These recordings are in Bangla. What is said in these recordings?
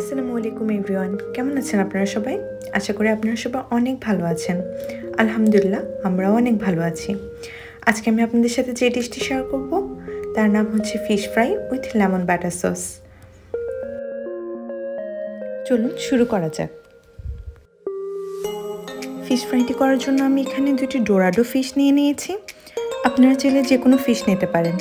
আসসালামু আলাইকুম এভরিওয়ান, কেমন আছেন আপনারা সবাই? আশা করি আপনারা সবাই অনেক ভালো আছেন। আলহামদুলিল্লাহ, আমরাও অনেক ভালো আছি। আজকে আমি আপনাদের সাথে যে ডিশটি শেয়ার করব তার নাম হচ্ছে fish fry with lemon butter sauce. চলুন শুরু করা যাক। ফিশ ফ্রাইটি করার জন্য আমি এখানে দুটি ডোরাডো ফিশ নিয়ে নিয়েছি। আপনারা চাইলে যে কোনো ফিশ নিতে পারেন।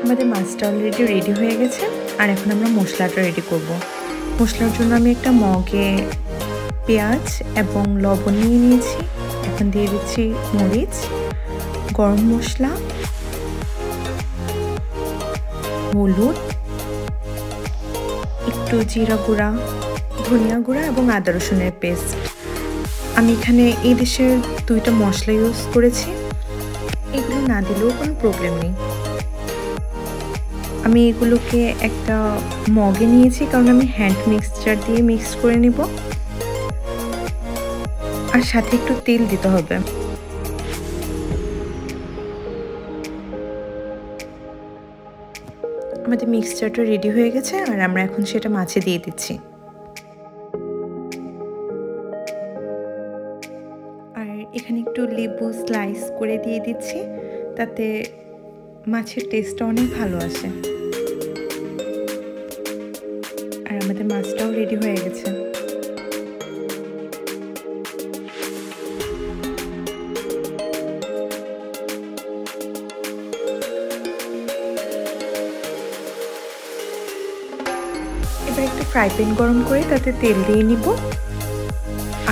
আমাদের মাছটা অলরেডি রেডি হয়ে গেছে, আর এখন আমরা মশলাটা রেডি করব। মশলার জন্য আমি একটা মগে পেঁয়াজ এবং লবণ নিয়ে নিয়েছি। এখন দিয়ে দিচ্ছি মরিচ, গরম মশলা, হলুদ, একটু জিরা গুঁড়া, ধনিয়া গুঁড়া এবং আদা রসুনের পেস্ট। আমি এখানে এই দেশের দুইটা মশলা ইউজ করেছি, এগুলো না দিলেও কোনো প্রবলেম নেই। আমি এগুলোকে একটা মগে নিয়েছি, কারণ আমি হ্যান্ড মিক্সচার দিয়ে মিক্স করে নিব, আর সাথে একটু তেল দিতে হবে। আমাদের মিক্সচারটা রেডি হয়ে গেছে, আর আমরা এখন সেটা মাছে দিয়ে দিচ্ছি। আর এখানে একটু লেবু স্লাইস করে দিয়ে দিচ্ছি, তাতে মাছের টেস্টটা অনেক ভালো আসে। আর আমাদের মাছটাও রেডি হয়ে গেছে। এবার একটু ফ্রাই প্যান গরম করে তাতে তেল দিয়ে নিব,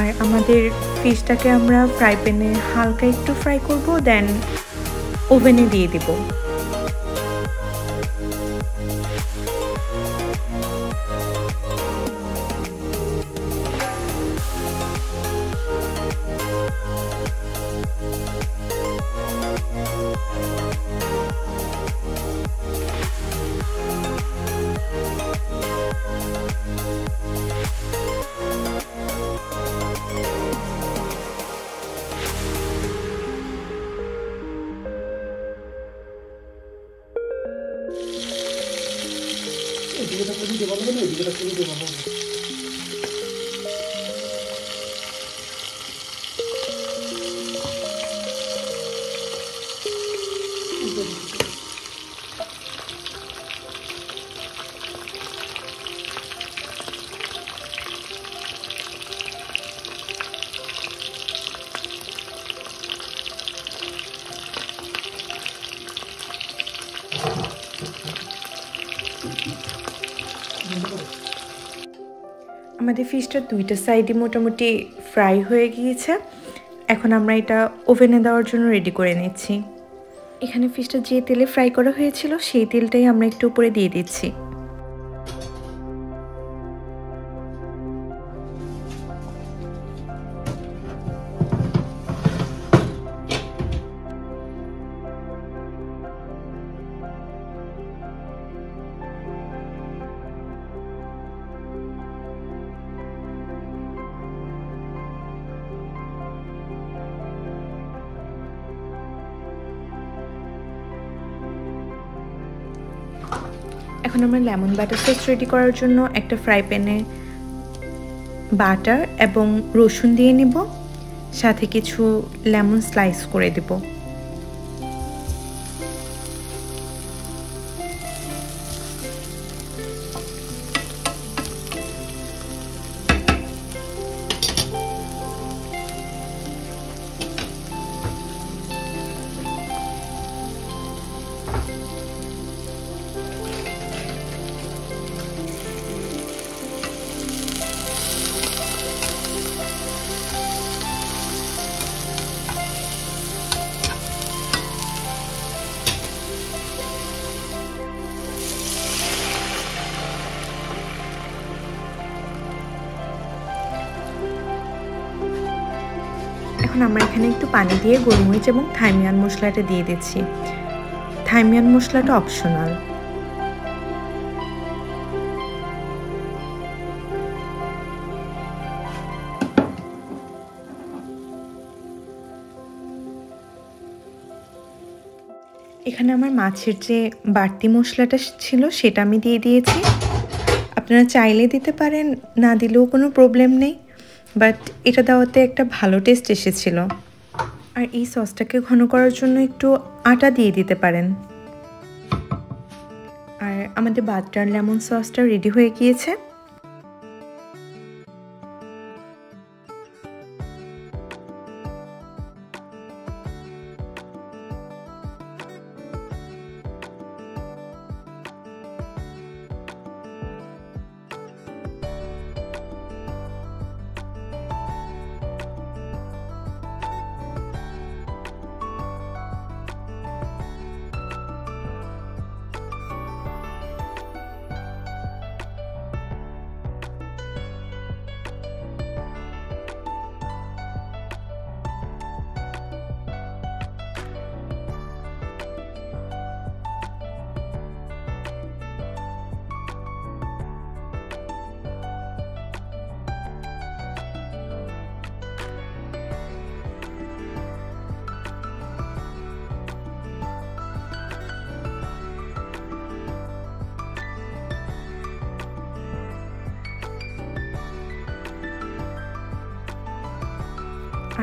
আর আমাদের ফিশটাকে আমরা ফ্রাই প্যানে হালকা একটু ফ্রাই করব, দেন ওভেনে দিয়ে দিব। আমাদের ফিশটা দুইটা সাইডই মোটামুটি ফ্রাই হয়ে গিয়েছে। এখন আমরা এটা ওভেনে দেওয়ার জন্য রেডি করে নিচ্ছি। এখানে ফিশটা যে তেলে ফ্রাই করা হয়েছিল সেই তেলটাই আমরা একটু উপরে দিয়ে দিচ্ছি। এখন আমরা লেমন বাটার সস রেডি করার জন্য একটা ফ্রাই প্যানে বাটার এবং রসুন দিয়ে নিব, সাথে কিছু লেমন স্লাইস করে দেব। এখন আমরা এখানে একটু পানি দিয়ে গোলমরিচ এবং থাইমিয়ান মশলাটা দিয়ে দিচ্ছি। থাইমিয়ান মশলাটা অপশনাল। এখানে আমার মাছের যে বাড়তি মশলাটা ছিল সেটা আমি দিয়ে দিয়েছি। আপনারা চাইলে দিতে পারেন, না দিলেও কোনো প্রবলেম নেই, বাট এটা দেওয়াতে একটা ভালো টেস্ট এসেছিল। আর এই সসটাকে ঘন করার জন্য একটু আটা দিয়ে দিতে পারেন। আর আমাদের বাটার লেমন সসটা রেডি হয়ে গিয়েছে।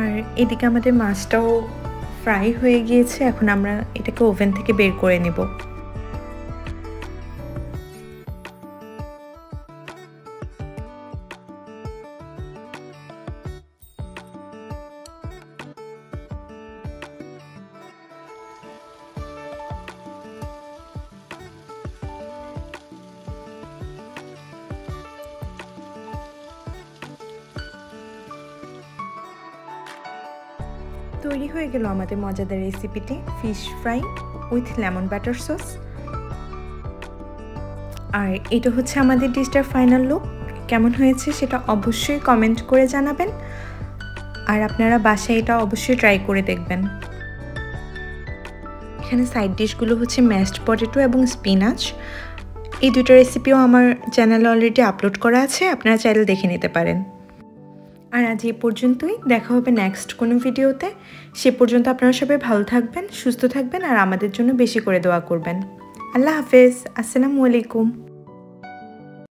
আর এদিকে আমাদের মাছটাও ফ্রাই হয়ে গিয়েছে। এখন আমরা এটাকে ওভেন থেকে বের করে নেব। তৈরি হয়ে গেল আমাদের মজাদার রেসিপিটি, fish fry with lemon butter sauce. আর এটা হচ্ছে আমাদের ডিশটার ফাইনাল লুক। কেমন হয়েছে সেটা অবশ্যই কমেন্ট করে জানাবেন। আর আপনারা বাসায় এটা অবশ্যই ট্রাই করে দেখবেন। এখানে সাইড ডিশগুলো হচ্ছে ম্যাশড পটেটো এবং স্পিনাচ। এই দুটো রেসিপিও আমার চ্যানেলে অলরেডি আপলোড করা আছে, আপনারা চাইলে দেখে নিতে পারেন। আর আজ এই পর্যন্তই, দেখা হবে নেক্সট কোনো ভিডিওতে। সে পর্যন্ত আপনারা সবাই ভালো থাকবেন, সুস্থ থাকবেন আর আমাদের জন্য বেশি করে দোয়া করবেন। আল্লাহ হাফেজ, আসসালামু আলাইকুম।